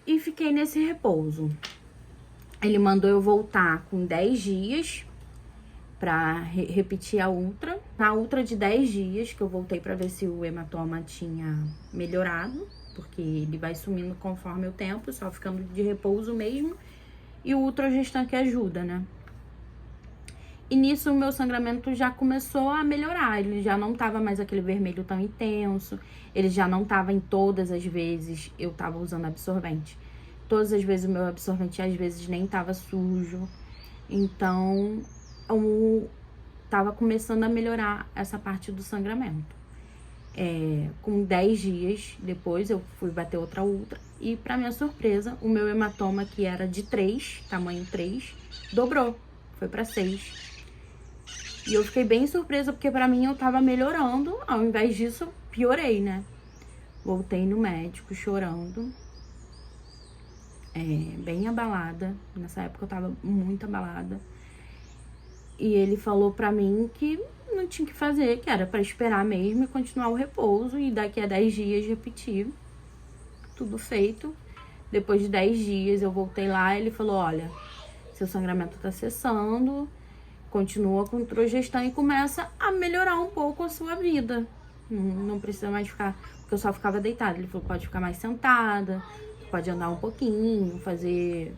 E fiquei nesse repouso. Ele mandou eu voltar com 10 dias pra repetir a ultra. Na ultra de 10 dias, que eu voltei pra ver se o hematoma tinha melhorado, porque ele vai sumindo conforme o tempo, só ficando de repouso mesmo. E o ultragestanque ajuda, né? E nisso o meu sangramento já começou a melhorar. Ele já não tava mais aquele vermelho tão intenso. Ele já não tava em todas as vezes eu tava usando absorvente. Todas as vezes o meu absorvente às vezes nem tava sujo. Então, eu tava começando a melhorar essa parte do sangramento. Com 10 dias depois eu fui bater outra ultra. E pra minha surpresa, o meu hematoma, que era de 3, tamanho 3, dobrou. Foi pra 6. E eu fiquei bem surpresa, porque pra mim eu tava melhorando. Ao invés disso, piorei, né? Voltei no médico chorando. Bem abalada. Nessa época eu tava muito abalada. E ele falou pra mim que não tinha o que fazer, que era pra esperar mesmo e continuar o repouso. E daqui a 10 dias repetir. Tudo feito. Depois de 10 dias eu voltei lá e ele falou, olha, seu sangramento tá cessando, continua com o Trogestan e começa a melhorar um pouco a sua vida. Não precisa mais ficar, porque eu só ficava deitada. Ele falou, pode ficar mais sentada, pode andar um pouquinho, fazer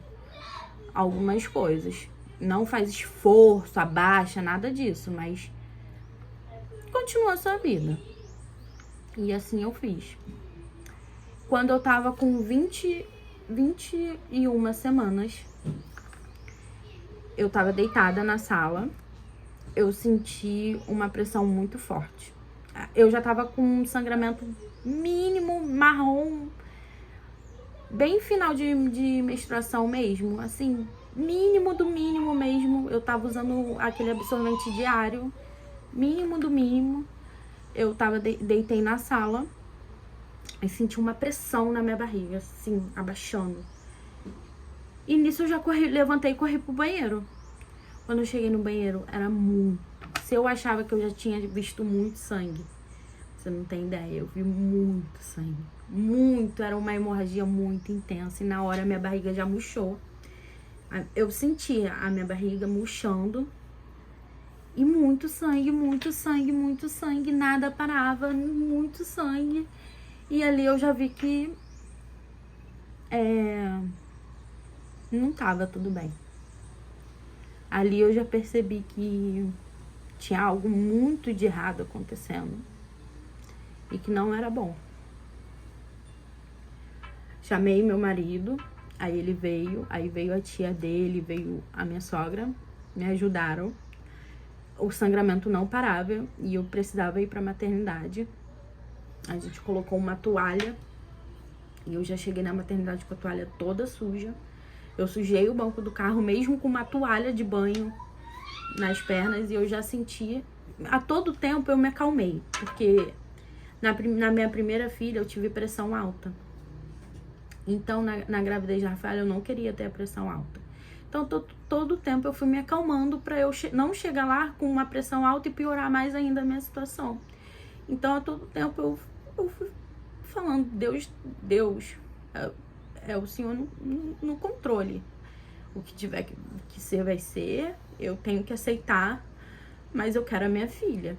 algumas coisas. Não faz esforço, abaixa, nada disso, mas continua a sua vida. E assim eu fiz. Quando eu tava com 21 semanas, eu tava deitada na sala, eu senti uma pressão muito forte. Eu já tava com um sangramento mínimo, marrom, bem final de menstruação mesmo, assim, mínimo do mínimo mesmo. Eu tava usando aquele absorvente diário, mínimo do mínimo. Eu tava, deitei na sala e senti uma pressão na minha barriga, assim, abaixando. E nisso eu já levantei e corri pro banheiro. Quando eu cheguei no banheiro, era muito. Se eu achava que eu já tinha visto muito sangue, você não tem ideia, eu vi muito sangue. Muito, era uma hemorragia muito intensa. E na hora minha barriga já murchou. Eu sentia a minha barriga murchando. E muito sangue, muito sangue, muito sangue. Nada parava, muito sangue. E ali eu já vi que não tava tudo bem. Ali eu já percebi que tinha algo muito de errado acontecendo e que não era bom. Chamei meu marido, aí ele veio, aí veio a tia dele, veio a minha sogra, me ajudaram. O sangramento não parava e eu precisava ir pra maternidade. A gente colocou uma toalha e eu já cheguei na maternidade com a toalha toda suja. Eu sujei o banco do carro mesmo com uma toalha de banho nas pernas e eu já senti. A todo tempo eu me acalmei, porque na minha primeira filha eu tive pressão alta. Então na gravidez da Rafaela eu não queria ter a pressão alta. Então todo tempo eu fui me acalmando pra eu não chegar lá com uma pressão alta e piorar mais ainda a minha situação. Então a todo tempo eu fui falando, Deus é o Senhor no controle. O que tiver que ser, vai ser. Eu tenho que aceitar, mas eu quero a minha filha.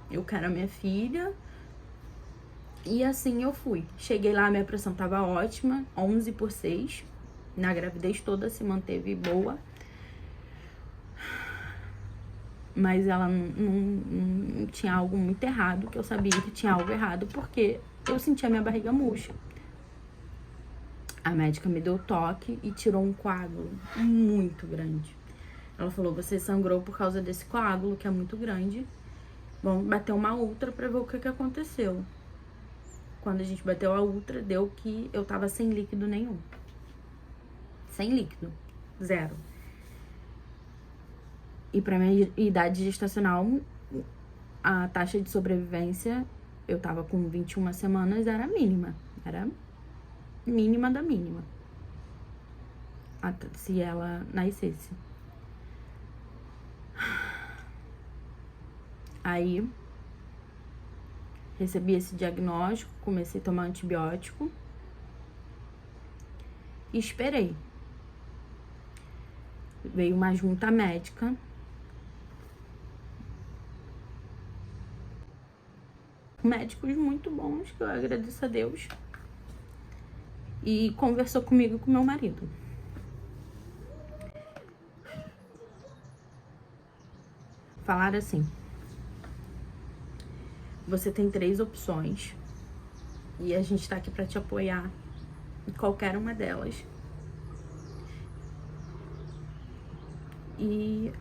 Eu quero a minha filha. E assim eu fui. Cheguei lá, minha pressão tava ótima, 11/6. Na gravidez toda se manteve boa. Mas ela não tinha algo muito errado, que eu sabia que tinha algo errado, porque eu sentia minha barriga murcha. A médica me deu toque e tirou um coágulo muito grande. Ela falou, você sangrou por causa desse coágulo, que é muito grande. Vamos bater uma ultra pra ver o que aconteceu. Quando a gente bateu a ultra, deu que eu tava sem líquido nenhum. Sem líquido. 0. E pra minha idade gestacional, a taxa de sobrevivência, eu tava com 21 semanas, era mínima. Era mínima da mínima. Se ela nascesse. Aí, recebi esse diagnóstico, comecei a tomar antibiótico. e esperei. Veio uma junta médica. Médicos muito bons, que eu agradeço a Deus. E conversou comigo e com meu marido. Falaram assim: você tem 3 opções e a gente tá aqui pra te apoiar em qualquer uma delas. E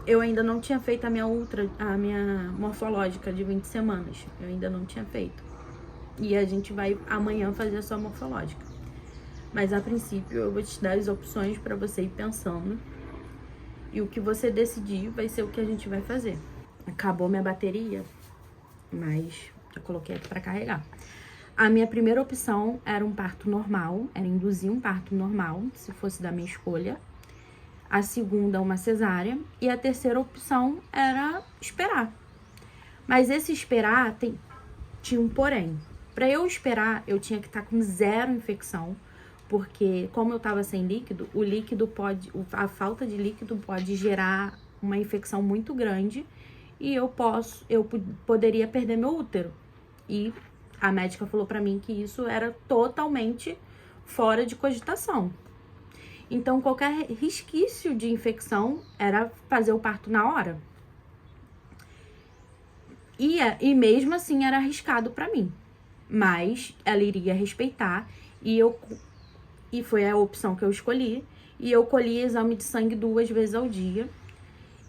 eu ainda não tinha feito a minha morfológica de 20 semanas. Eu ainda não tinha feito. E a gente vai amanhã fazer a sua morfológica. Mas a princípio eu vou te dar as opções pra você ir pensando. E o que você decidir vai ser o que a gente vai fazer. Acabou minha bateria, mas eu coloquei aqui pra carregar. A minha primeira opção era um parto normal, era induzir um parto normal, se fosse da minha escolha. A segunda, uma cesárea. E a terceira opção era esperar. Mas esse esperar tinha um porém. Pra eu esperar, eu tinha que estar com 0 infecção. Porque como eu tava sem líquido, a falta de líquido pode gerar uma infecção muito grande. E eu poderia perder meu útero. E a médica falou pra mim que isso era totalmente fora de cogitação. Então, qualquer resquício de infecção era fazer o parto na hora. E mesmo assim era arriscado pra mim. Mas ela iria respeitar e foi a opção que eu escolhi. E eu colhi exame de sangue 2 vezes ao dia.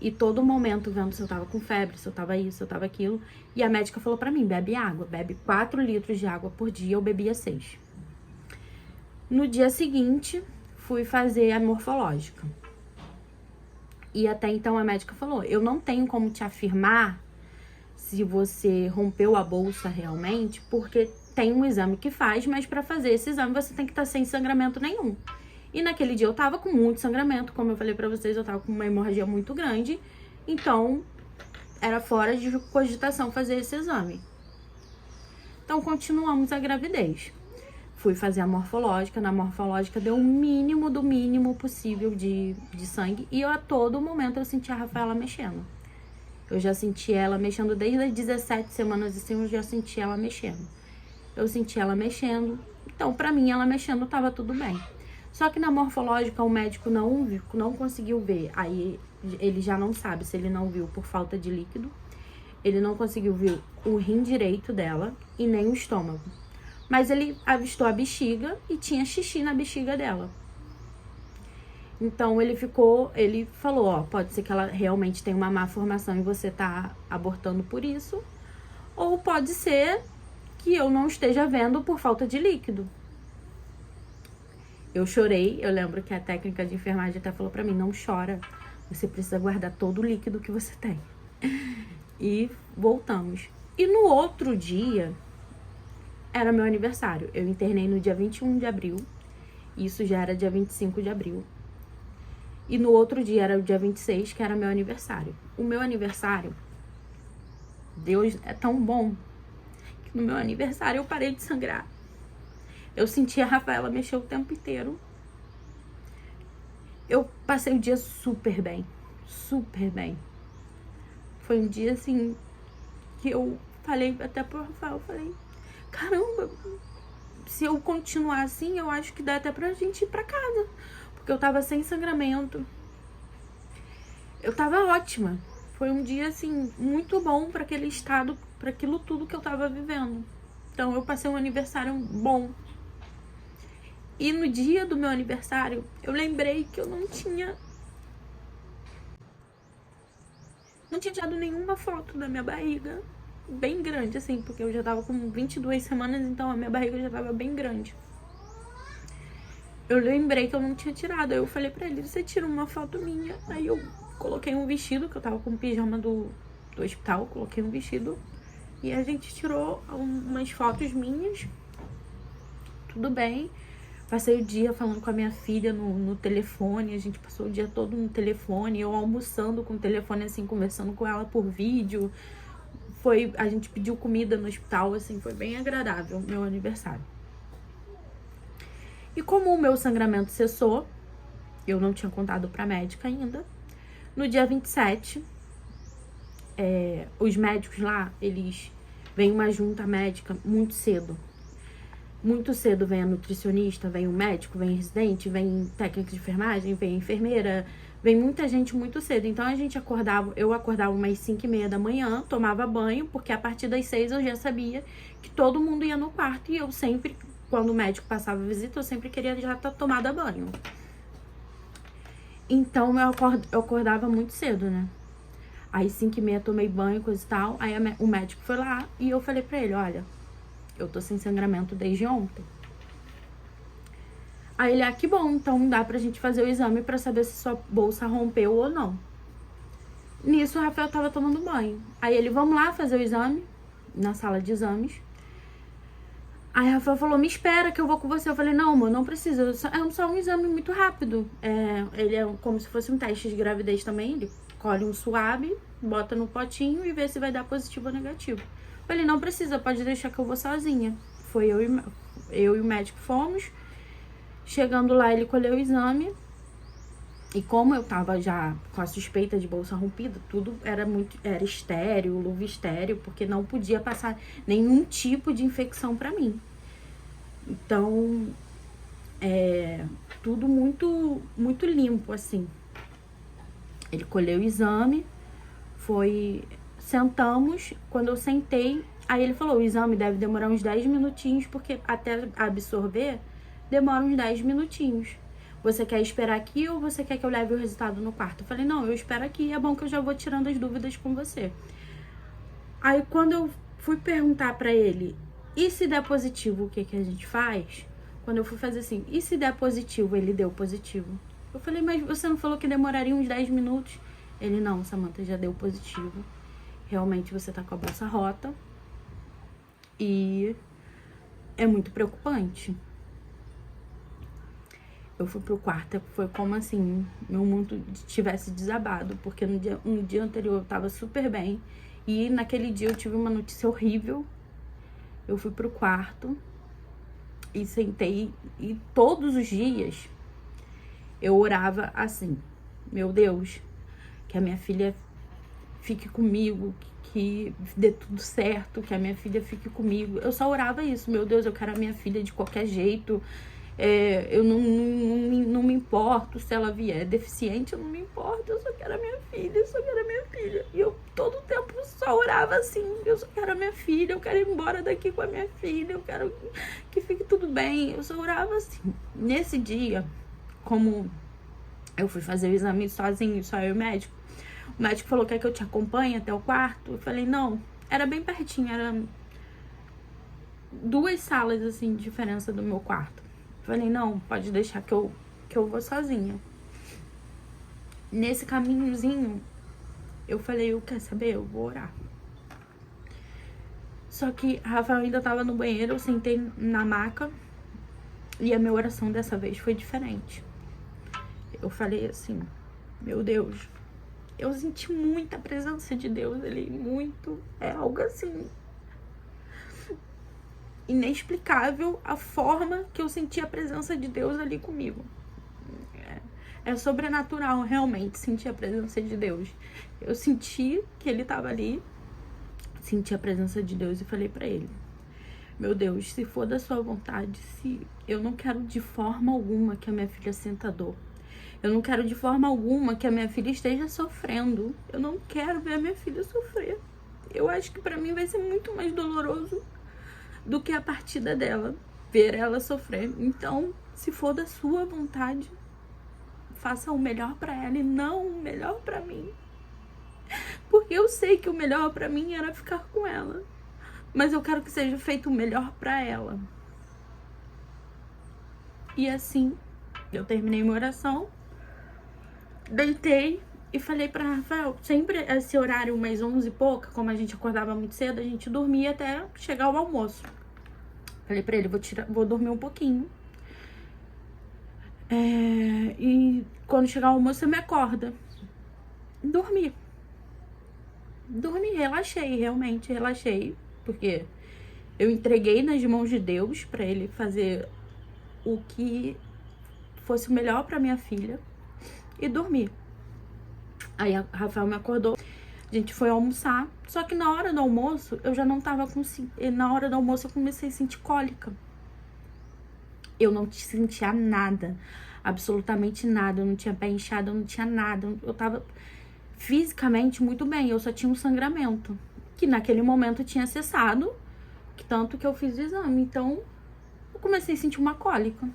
E todo momento vendo se eu tava com febre, se eu tava isso, se eu tava aquilo. E a médica falou pra mim, bebe água. Bebe 4 litros de água por dia, eu bebia 6. No dia seguinte, fui fazer a morfológica. E até então a médica falou, eu não tenho como te afirmar se você rompeu a bolsa realmente, porque tem um exame que faz, mas pra fazer esse exame você tem que estar sem sangramento nenhum. E naquele dia eu tava com muito sangramento, como eu falei pra vocês, eu tava com uma hemorragia muito grande, então era fora de cogitação fazer esse exame. Então continuamos a gravidez. Fui fazer a morfológica, na morfológica deu o mínimo do mínimo possível de sangue, e a todo momento eu senti a Rafaela mexendo. Eu já senti ela mexendo desde as 17 semanas assim, eu já senti ela mexendo. Eu senti ela mexendo, então pra mim ela mexendo tava tudo bem. Só que na morfológica o médico não conseguiu ver, aí ele já não sabe se ele não viu por falta de líquido, ele não conseguiu ver o rim direito dela e nem o estômago. Mas ele avistou a bexiga e tinha xixi na bexiga dela. Então ele falou, ó, pode ser que ela realmente tenha uma má formação e você tá abortando por isso, ou pode ser que eu não esteja vendo por falta de líquido. Eu chorei, eu lembro que a técnica de enfermagem até falou pra mim, não chora, você precisa guardar todo o líquido que você tem. E voltamos. E no outro dia, era meu aniversário. Eu internei no dia 21 de abril, isso já era dia 25 de abril. E no outro dia era o dia 26, que era meu aniversário. O meu aniversário, Deus é tão bom, que no meu aniversário eu parei de sangrar. Eu senti a Rafaela mexer o tempo inteiro. Eu passei o dia super bem. Super bem. Foi um dia, assim, que eu falei até pro Rafael, falei, caramba, se eu continuar assim, eu acho que dá até pra gente ir pra casa. Porque eu tava sem sangramento. Eu tava ótima. Foi um dia, assim, muito bom pra aquele estado, pra aquilo tudo que eu tava vivendo. Então eu passei um aniversário bom. E no dia do meu aniversário, eu lembrei que eu não tinha tirado nenhuma foto da minha barriga bem grande, assim, porque eu já tava com 22 semanas, então a minha barriga já tava bem grande. Eu lembrei que eu não tinha tirado, aí eu falei pra ele, você tira uma foto minha? Aí eu coloquei um vestido, que eu tava com o pijama do hospital, coloquei um vestido, e a gente tirou umas fotos minhas, tudo bem. Passei o dia falando com a minha filha no telefone, a gente passou o dia todo no telefone, eu almoçando com o telefone, assim, conversando com ela por vídeo. A gente pediu comida no hospital, assim, foi bem agradável, meu aniversário. E como o meu sangramento cessou, eu não tinha contado pra médica ainda, no dia 27, os médicos lá, eles vêm uma junta médica muito cedo. Muito cedo vem a nutricionista, vem o médico, vem o residente, vem técnico de enfermagem, vem a enfermeira, vem muita gente muito cedo. Então eu acordava umas 5h30 da manhã, tomava banho, porque a partir das 6 eu já sabia que todo mundo ia no quarto. E eu sempre, quando o médico passava a visita, eu sempre queria já estar tomada banho. Então eu acordava muito cedo, né? Aí 5h30 tomei banho, coisa e tal. Aí o médico foi lá e eu falei pra ele, olha, eu tô sem sangramento desde ontem. Aí ele, que bom, então dá pra gente fazer o exame pra saber se sua bolsa rompeu ou não. Nisso o Rafael tava tomando banho. Aí ele, vamos lá fazer o exame, na sala de exames. Aí o Rafael falou, me espera que eu vou com você. Eu falei, não, amor, não precisa, é só um exame muito rápido. Ele é como se fosse um teste de gravidez também, ele colhe um suave, bota no potinho e vê se vai dar positivo ou negativo. Eu falei, não precisa, pode deixar que eu vou sozinha. Foi eu e o médico fomos. Chegando lá, ele colheu o exame. E como eu tava já com a suspeita de bolsa rompida, tudo era estéreo, luva estéreo, porque não podia passar nenhum tipo de infecção pra mim. Então, tudo muito, muito limpo, assim. Ele colheu o exame, sentamos, quando eu sentei, aí ele falou, o exame deve demorar uns 10 minutinhos, porque até absorver, demora uns 10 minutinhos. Você quer esperar aqui ou você quer que eu leve o resultado no quarto? Eu falei, não, eu espero aqui, é bom que eu já vou tirando as dúvidas com você. Aí quando eu fui perguntar pra ele, e se der positivo, o que a gente faz? Quando eu fui fazer assim, e se der positivo, ele deu positivo. Eu falei, mas você não falou que demoraria uns 10 minutos? Ele, não, Samantha, já deu positivo. Realmente você tá com a bolsa rota. E é muito preocupante. Eu fui pro quarto, foi como assim, meu mundo tivesse desabado, porque no dia anterior eu tava super bem, e naquele dia eu tive uma notícia horrível. Eu fui pro quarto e sentei, e todos os dias eu orava assim, meu Deus, que a minha filha fique comigo, que dê tudo certo, que a minha filha fique comigo. Eu só orava isso, meu Deus, eu quero a minha filha de qualquer jeito. Eu não me importo se ela vier deficiente, eu não me importo, eu só quero a minha filha, eu só quero a minha filha. E eu todo o tempo só orava assim, eu só quero a minha filha, eu quero ir embora daqui com a minha filha, eu quero que fique tudo bem. Eu só orava assim. Nesse dia, como eu fui fazer o exame sozinho, só eu e o médico falou, quer que eu te acompanhe até o quarto? Eu falei, não, era bem pertinho, era 2 salas assim de diferença do meu quarto. Falei, não, pode deixar que eu vou sozinha. Nesse caminhozinho, eu falei, quer saber? Eu vou orar. Só que a Rafael ainda tava no banheiro, eu sentei na maca e a minha oração dessa vez foi diferente. Eu falei assim, meu Deus, eu senti muita presença de Deus ali, muito, é algo assim inexplicável a forma que eu senti a presença de Deus ali comigo. É sobrenatural, realmente, sentir a presença de Deus. Eu senti que ele estava ali, senti a presença de Deus e falei pra ele, meu Deus, se for da sua vontade, se eu não quero de forma alguma que a minha filha sinta dor. Eu não quero de forma alguma que a minha filha esteja sofrendo. Eu não quero ver a minha filha sofrer. Eu acho que pra mim vai ser muito mais doloroso do que a partida dela, ver ela sofrer. Então, se for da sua vontade, faça o melhor pra ela e não o melhor pra mim. Porque eu sei que o melhor pra mim era ficar com ela, mas eu quero que seja feito o melhor pra ela. E assim, eu terminei minha oração, deitei e falei pra Rafael, sempre esse horário, umas 11 e pouca, como a gente acordava muito cedo, a gente dormia até chegar ao almoço. Falei pra ele, vou dormir um pouquinho. E quando chegar o almoço, você me acorda. Dormi, relaxei, realmente relaxei. Porque eu entreguei nas mãos de Deus pra ele fazer o que fosse o melhor pra minha filha e dormir. Aí a Rafael me acordou, a gente foi almoçar, só que na hora do almoço eu já não tava na hora do almoço eu comecei a sentir cólica. Eu não sentia nada, absolutamente nada, eu não tinha pé inchado, eu não tinha nada, eu tava fisicamente muito bem, eu só tinha um sangramento, que naquele momento tinha cessado, tanto que eu fiz o exame, então eu comecei a sentir uma cólica.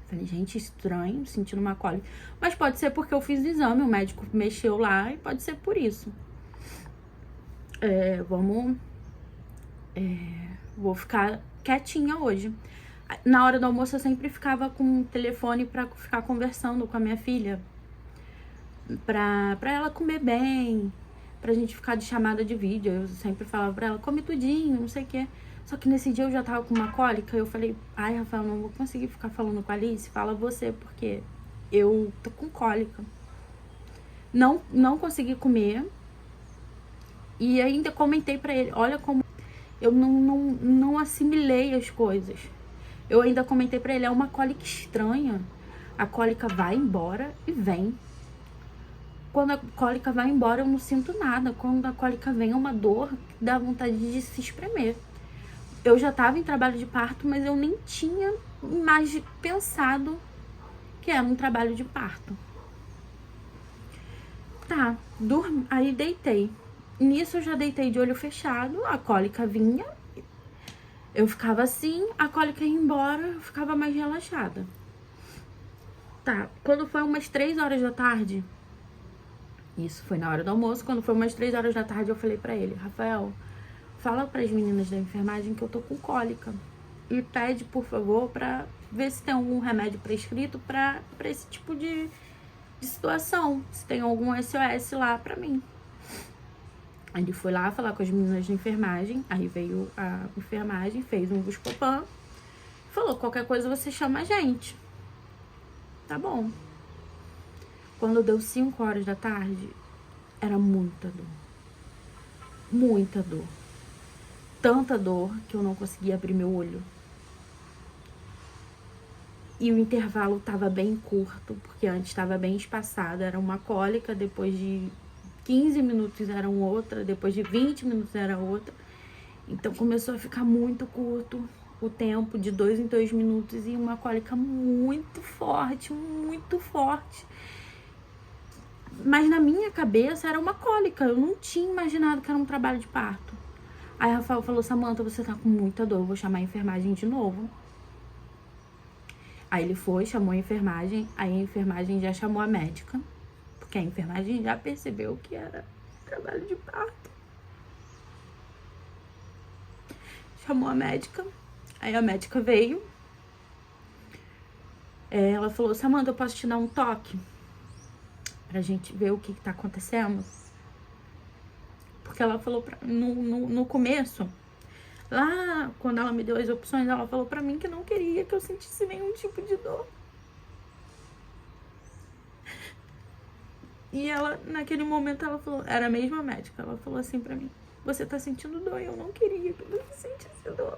Falei, gente, estranho, sentindo uma cólica. Mas pode ser porque eu fiz o exame, o médico mexeu lá e pode ser por isso. Vou ficar quietinha hoje. Na hora do almoço eu sempre ficava com o telefone pra ficar conversando com a minha filha. Pra ela comer bem, pra gente ficar de chamada de vídeo. Eu sempre falava pra ela, come tudinho, não sei o quê. Só que nesse dia eu já tava com uma cólica, eu falei, ai, Rafael, não vou conseguir ficar falando com a Alice, fala você, porque eu tô com cólica. Não consegui comer. E ainda comentei pra ele, olha como eu não assimilei as coisas. Eu ainda comentei pra ele, é uma cólica estranha. A cólica vai embora e vem. Quando a cólica vai embora, eu não sinto nada. Quando a cólica vem, é uma dor que dá vontade de se espremer. Eu já tava em trabalho de parto, mas eu nem tinha mais pensado que era um trabalho de parto. Tá, aí deitei. Nisso eu já deitei de olho fechado, a cólica vinha. Eu ficava assim, a cólica ia embora, eu ficava mais relaxada. Tá, quando foi umas 3 horas da tarde, isso foi na hora do almoço, quando foi umas 3 horas da tarde eu falei pra ele, Rafael, fala pras meninas da enfermagem que eu tô com cólica. E pede, por favor, pra ver se tem algum remédio prescrito pra esse tipo de situação. Se tem algum SOS lá pra mim. Aí ele foi lá falar com as meninas da enfermagem. Aí veio a enfermagem, fez um Buscopan. Falou, qualquer coisa você chama a gente. Tá bom. Quando deu 5 horas da tarde, era muita dor. Muita dor. Tanta dor que eu não conseguia abrir meu olho. E o intervalo tava bem curto, porque antes tava bem espaçado. Era uma cólica, depois de 15 minutos era outra, depois de 20 minutos era outra. Então começou a ficar muito curto o tempo, de 2 em 2 minutos, e uma cólica muito forte, muito forte. Mas na minha cabeça era uma cólica, eu não tinha imaginado que era um trabalho de parto. Aí Rafael falou, Samantha, você tá com muita dor, eu vou chamar a enfermagem de novo. Aí ele foi, chamou a enfermagem, aí a enfermagem já chamou a médica, porque a enfermagem já percebeu que era trabalho de parto. Chamou a médica, aí a médica veio. Ela falou, Samantha, eu posso te dar um toque? Pra gente ver o que tá acontecendo? Porque ela falou no começo, lá quando ela me deu as opções, ela falou pra mim que não queria que eu sentisse nenhum tipo de dor. E ela, naquele momento, ela falou, era a mesma médica, ela falou assim pra mim, você tá sentindo dor, eu não queria que você sentisse dor.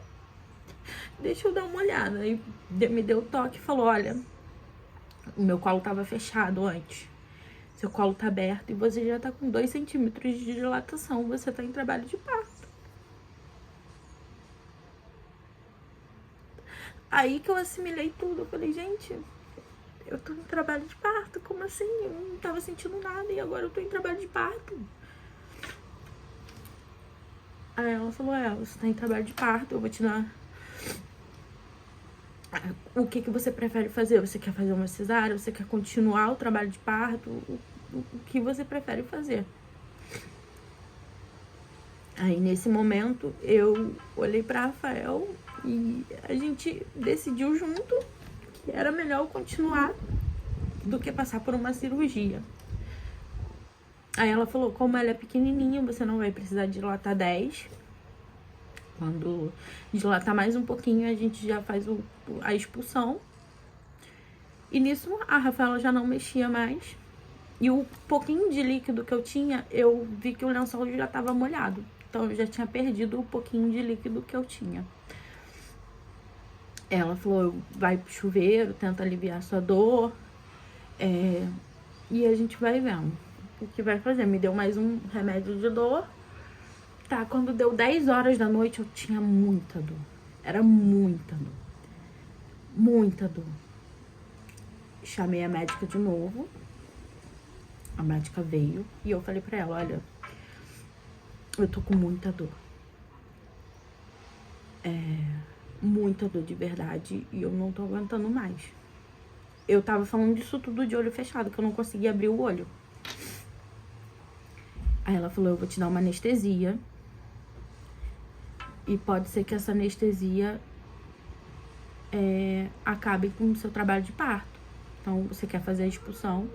Deixa eu dar uma olhada. Aí me deu o toque e falou, olha, o meu colo tava fechado antes. Seu colo tá aberto e você já tá com 2 centímetros de dilatação, você tá em trabalho de parto. Aí que eu assimilei tudo, eu falei, gente, eu tô em trabalho de parto, como assim? Eu não tava sentindo nada e agora eu tô em trabalho de parto. Aí ela falou, você tá em trabalho de parto, eu vou te dar... O que você prefere fazer? Você quer fazer uma cesárea? Você quer continuar o trabalho de parto? O que você prefere fazer? Aí, nesse momento, eu olhei pra Rafael e a gente decidiu junto que era melhor continuar do que passar por uma cirurgia. Aí ela falou, como ela é pequenininha, você não vai precisar dilatar 10. Quando dilatar mais um pouquinho, a gente já faz a expulsão. E nisso, a Rafaela já não mexia mais. E o pouquinho de líquido que eu tinha, eu vi que o lençol já estava molhado. Então, eu já tinha perdido o pouquinho de líquido que eu tinha. Ela falou, vai pro chuveiro, tenta aliviar a sua dor. E a gente vai vendo o que vai fazer. Me deu mais um remédio de dor. Tá, quando deu 10 horas da noite, eu tinha muita dor. Era muita dor. Muita dor. Chamei a médica de novo. A médica veio e eu falei pra ela, olha, eu tô com muita dor. Muita dor de verdade e eu não tô aguentando mais. Eu tava falando disso tudo de olho fechado, que eu não conseguia abrir o olho. Aí ela falou, eu vou te dar uma anestesia. E pode ser que essa anestesia acabe com o seu trabalho de parto. Então, você quer fazer a expulsão,